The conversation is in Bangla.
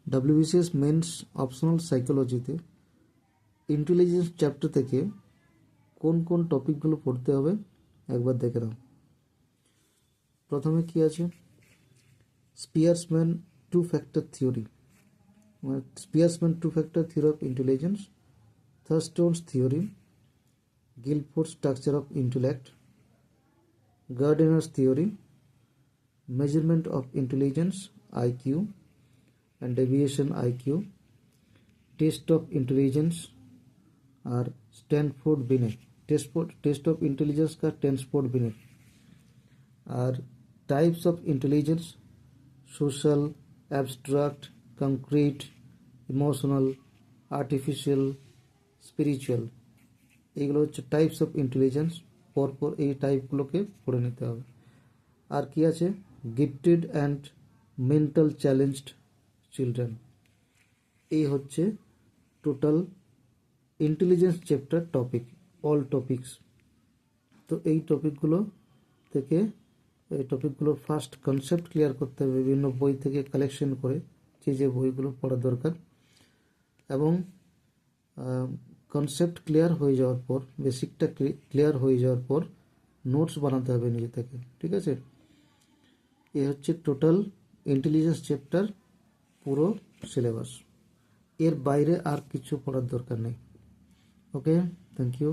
ডাব্লিউবিসিএস মেন্স অপশনাল সাইকোলজিতে ইন্টেলিজেন্স চ্যাপ্টার থেকে কোন কোন টপিকগুলো পড়তে হবে একবার দেখে নাও। প্রথমে কি আছে, Spearman two factor theory, Spearman two factor theory of intelligence, Thurstone's theory, Guilford structure of intellect, Gardner's theory, measurement of intelligence IQ and deviation IQ, test of intelligence और Stanford Binet, test of intelligence का स्टैनफोर्ड बिनेट, और types of intelligence social, abstract, concrete, emotional, artificial, spiritual, এগুলো হচ্ছে টাইপস অফ ইন্টেলিজেন্স। পরপর এই টাইপগুলোকে পড়ে নিতে হবে। আর কি আছে, gifted and mental challenged children. এই হচ্ছে total intelligence chapter topic, all topics. তো এই টপিকগুলো ফার্স্ট কনসেপ্ট ক্লিয়ার করতে হবে বিভিন্ন বই থেকে কালেকশন করে, যে বইগুলো পড়া দরকার, এবং কনসেপ্ট ক্লিয়ার হয়ে যাওয়ার পর, বেসিকটা ক্লিয়ার হয়ে যাওয়ার পর নোটস বানাতে হবে নিজে থেকে, ঠিক আছে। এ হচ্ছে টোটাল ইন্টেলিজেন্স চ্যাপ্টার পুরো সিলেবাস। এর বাইরে আর কিছু পড়ার দরকার নেই। ওকে, থ্যাংক ইউ।